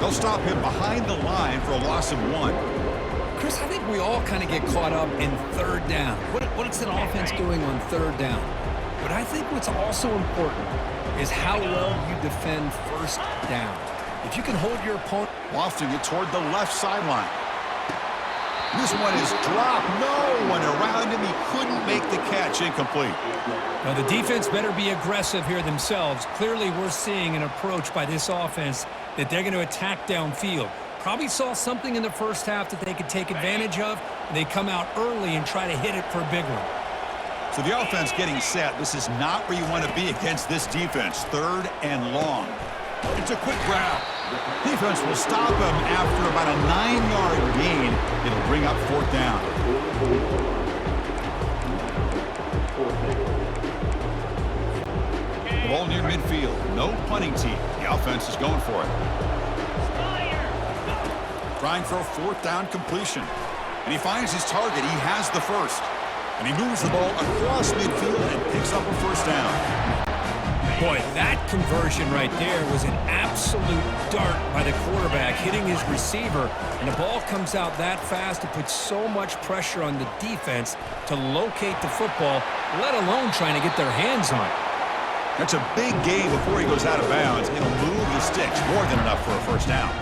They'll stop him behind the line for a loss of 1. Chris, I think we all kind of get caught up in third down. What is an offense doing on third down? But I think what's also important is how well you defend first down. If you can hold your opponent... Lofting it toward the left sideline. This one is dropped. No one around him. He couldn't make the catch. Incomplete. Now, the defense better be aggressive here themselves. Clearly, we're seeing an approach by this offense that they're going to attack downfield. Probably saw something in the first half that they could take advantage of, and they come out early and try to hit it for a big one. So the offense getting set. This is not where you want to be against this defense. 3rd and long. It's a quick grab. Defense will stop him after about a 9-yard gain. It'll bring up 4th down. The ball near midfield. No punting team. The offense is going for it. Trying for a 4th down completion. And he finds his target. He has the first. And he moves the ball across midfield and picks up a first down. Boy, that conversion right there was an absolute dart by the quarterback, hitting his receiver. And the ball comes out that fast. It puts so much pressure on the defense to locate the football, let alone trying to get their hands on it. That's a big gain before he goes out of bounds. It'll move the sticks more than enough for a first down.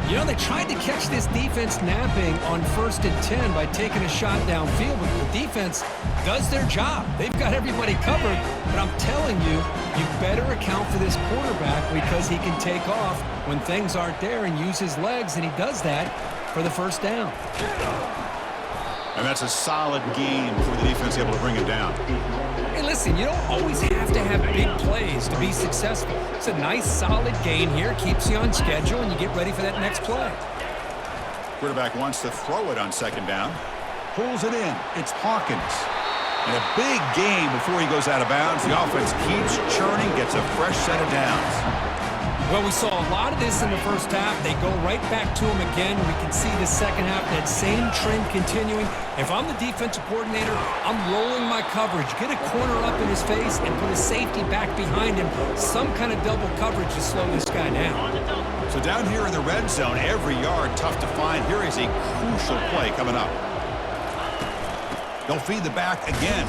You know, they tried to catch this defense napping on 1st and 10 by taking a shot downfield, but the defense does their job. They've got everybody covered, but I'm telling you, you better account for this quarterback because he can take off when things aren't there and use his legs, and he does that for the first down. And that's a solid gain for the defense able to bring it down. Hey, listen, you don't always have to have big plays to be successful. It's a nice, solid gain here. Keeps you on schedule, and you get ready for that next play. Quarterback wants to throw it on second down. Pulls it in. It's Hawkins. And a big game before he goes out of bounds. The offense keeps churning, gets a fresh set of downs. Well, we saw a lot of this in the first half. They go right back to him again. We can see the second half, that same trend continuing. If I'm the defensive coordinator, I'm rolling my coverage. Get a corner up in his face and put a safety back behind him. Some kind of double coverage to slow this guy down. So down here in the red zone, every yard tough to find. Here is a crucial play coming up. They'll feed the back again.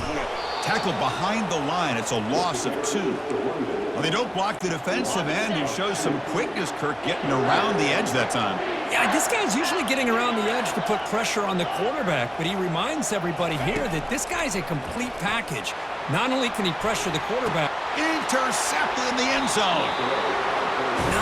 Tackled behind the line. It's a loss of 2. Well, they don't block the defensive end, who shows some quickness, Kirk, getting around the edge that time. Yeah, this guy's usually getting around the edge to put pressure on the quarterback, but he reminds everybody here that this guy's a complete package. Not only can he pressure the quarterback, Intercepted in the end zone.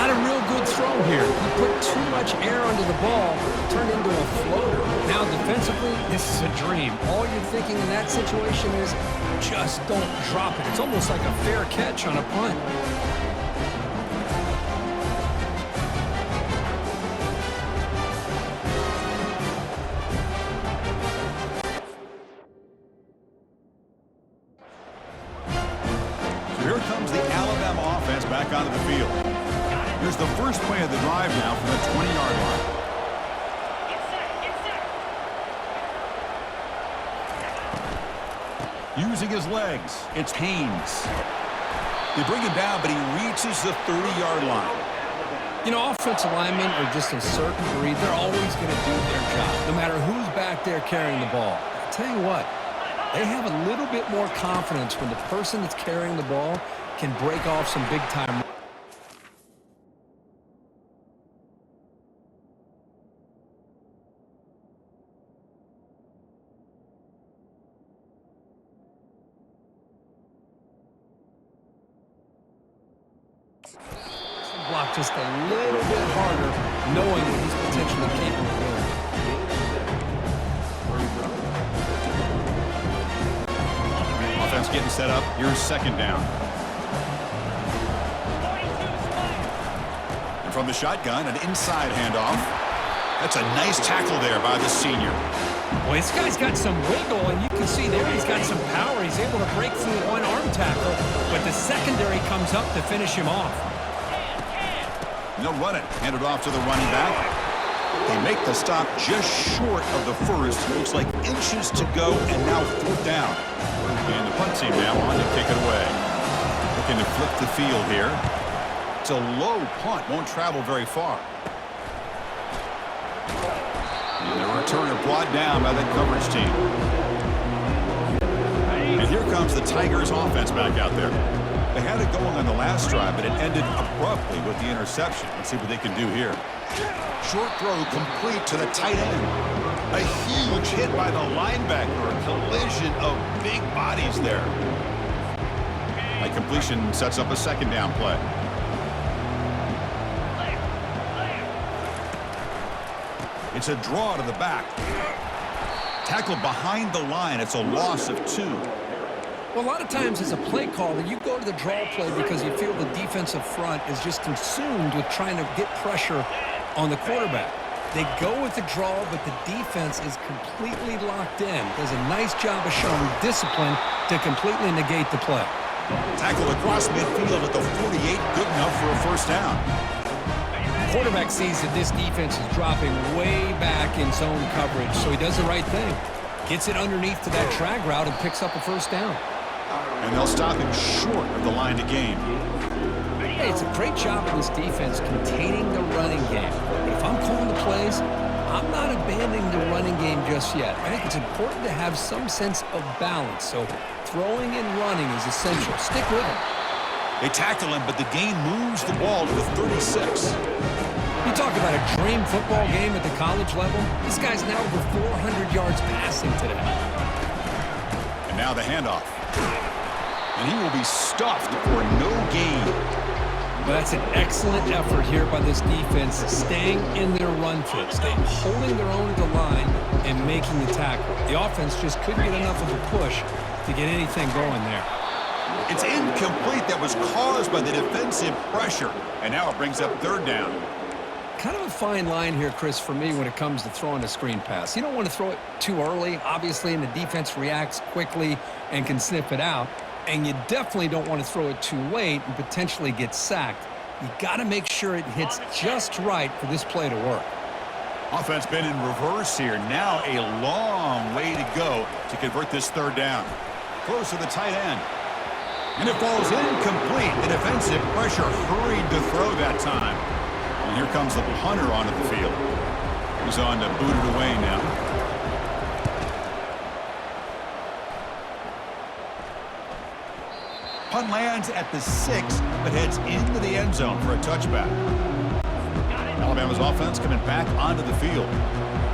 not a real good throw here. He put too much air under the ball, turned into a floater. Now defensively, this is a dream. All you're thinking in that situation is just don't drop it. It's almost like a fair catch on a punt. So here comes the Alabama offense back onto the field. Here's the first play of the drive now from the 20-yard line. Using his legs, it's Haynes. They bring him down, but he reaches the 30-yard line. You know, offensive linemen are just a certain breed. They're always going to do their job, no matter who's back there carrying the ball. I'll tell you what, they have a little bit more confidence when the person that's carrying the ball can break off some big-time. Block just a little bit harder, knowing what he's potentially capable of doing. Offense getting set up. Here's second down. And from the shotgun, an inside handoff. That's a nice tackle there by the senior. Boy, this guy's got some wiggle, and you can see there he's got some power. He's able to break through one arm tackle, but the secondary comes up to finish him off. And they'll run it. Hand it off to the running back. They make the stop just short of the first. Looks like inches to go, and now fourth down. And the punt team now on to kick it away. Looking to flip the field here. It's a low punt. Won't travel very far. And the returner brought down by the coverage team. And here comes the Tigers offense back out there. They had it going on the last drive, but it ended abruptly with the interception. Let's see what they can do here. Short throw complete to the tight end. A huge hit by the linebacker. A collision of big bodies there. That completion sets up a second down play. It's a draw to the back. Tackled behind the line. It's a loss of 2. Well, a lot of times as a play caller, you go to the draw play because you feel the defensive front is just consumed with trying to get pressure on the quarterback. They go with the draw, but the defense is completely locked in. Does a nice job of showing discipline to completely negate the play. Tackled across midfield at the 48. Good enough for a first down. The quarterback sees that this defense is dropping way back in zone coverage, so he does the right thing. Gets it underneath to that drag route and picks up a first down. And they'll stop him short of the line to gain. Hey, it's a great job of this defense containing the running game. But if I'm calling the plays, I'm not abandoning the running game just yet. I think it's important to have some sense of balance. So throwing and running is essential. Stick with it. They tackle him, but the game moves the ball to the 36. You talk about a dream football game at the college level. This guy's now over 400 yards passing today. And now the handoff. And he will be stuffed for no gain. Well, that's an excellent effort here by this defense, staying in their run fit, holding their own at the line and making the tackle. The offense just couldn't get enough of a push to get anything going there. It's incomplete. That was caused by the defensive pressure. And now it brings up third down. Kind of a fine line here, Chris, for me when it comes to throwing a screen pass. You don't want to throw it too early, obviously, and the defense reacts quickly and can sniff it out. And you definitely don't want to throw it too late and potentially get sacked. You got to make sure it hits just right for this play to work. Offense been in reverse here. Now a long way to go to convert this third down. Close to the tight end. And it falls incomplete. The defensive pressure hurried to throw that time. And here comes the punter onto the field. He's on to boot it away now. Punt lands at the 6, but heads into the end zone for a touchback. Alabama's offense coming back onto the field.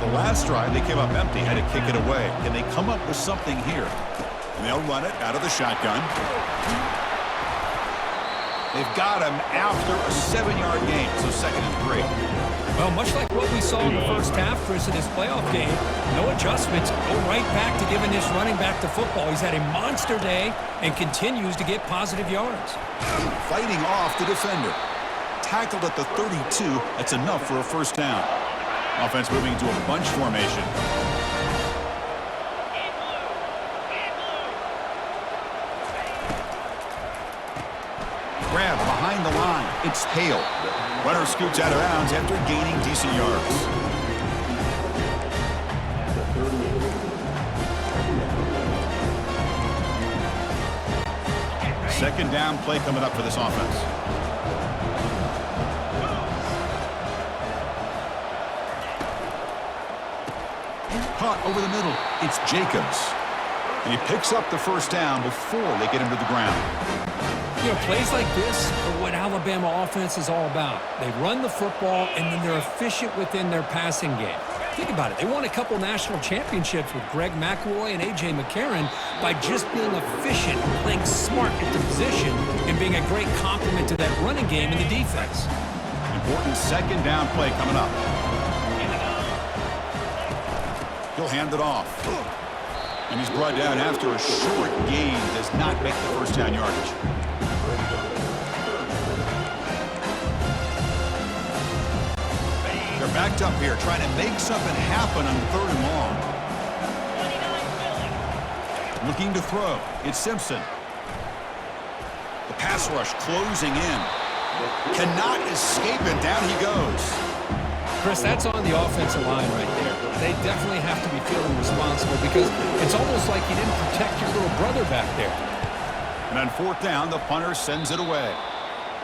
The last drive, they came up empty, had to kick it away. Can they come up with something here? And they'll run it out of the shotgun. They've got him after a 7-yard gain, so 2nd and 3. Well, much like what we saw in the first half, Chris, in his playoff game, no adjustments, go right back to giving this running back to football. He's had a monster day and continues to get positive yards. Fighting off the defender. Tackled at the 32. That's enough for a first down. Offense moving into a bunch formation. Grab behind the line. It's Hale. Runner scoots out of bounds after gaining decent yards. Second down play coming up for this offense. Caught over the middle. It's Jacobs. And he picks up the first down before they get him to the ground. You know, plays like this are what Alabama offense is all about. They run the football, and then they're efficient within their passing game. Think about it. They won a couple national championships with Greg McElroy and A.J. McCarron by just being efficient, playing smart at the position, and being a great complement to that running game in the defense. Important second down play coming up. He'll hand it off. And he's brought down after a short gain. Does not make the first down yardage. They're backed up here, trying to make something happen on 3rd and long. Looking to throw. It's Simpson. The pass rush closing in. Cannot escape it. Down he goes. Chris, that's on the offensive line right there. They definitely have to be feeling responsible because it's almost like you didn't protect your little brother back there. And on 4th down, the punter sends it away.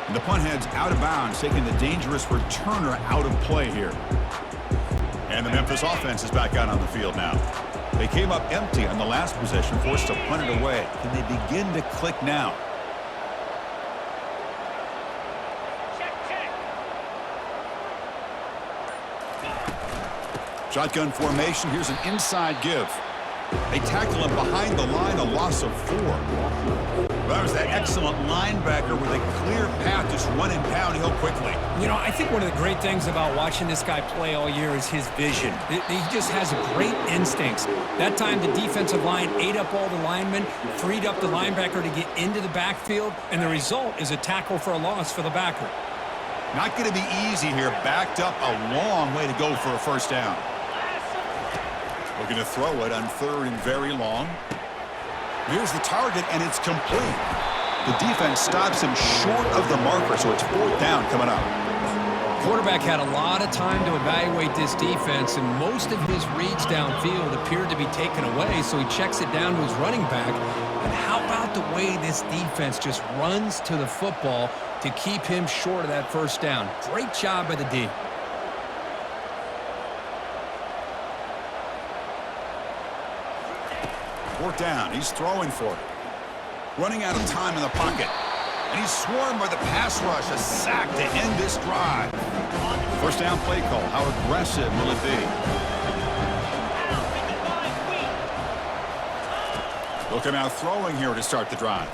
And the punt heads out of bounds, taking the dangerous returner out of play here. And the Memphis offense is back out on the field now. They came up empty on the last possession, forced to punt it away. Can they begin to click now? Shotgun formation. Here's an inside give. They tackle him behind the line, a loss of 4. That was that excellent linebacker with a clear path, just running downhill quickly. You know, I think one of the great things about watching this guy play all year is his vision. He just has great instincts. That time the defensive line ate up all the linemen, freed up the linebacker to get into the backfield, and the result is a tackle for a loss for the backer. Not going to be easy here. Backed up a long way to go for a first down. Looking to throw it on 3rd and very long. Here's the target, and it's complete. The defense stops him short of the marker, so it's 4th down coming up. Quarterback had a lot of time to evaluate this defense, and most of his reads downfield appeared to be taken away, so he checks it down to his running back. And how about the way this defense just runs to the football to keep him short of that first down? Great job by the D. 4th down. He's throwing for it. Running out of time in the pocket. And he's swarmed by the pass rush. A sack to end this drive. First down play call. How aggressive will it be? They'll come out throwing here to start the drive.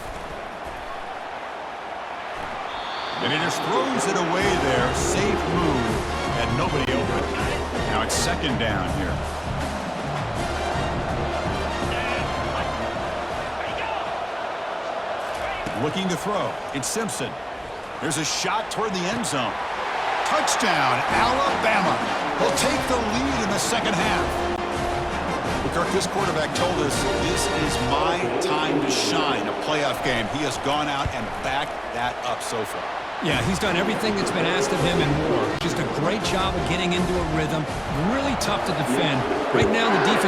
And he just throws it away there. Safe move. And nobody open. Now it's 2nd down here. Looking to throw. It's Simpson. There's a shot toward the end zone. Touchdown, Alabama. Will take the lead in the second half. Well, Kirk, this quarterback told us this is my time to shine, a playoff game. He has gone out and backed that up so far. Yeah, he's done everything that's been asked of him and more. Just a great job of getting into a rhythm. Really tough to defend. Right now, the defense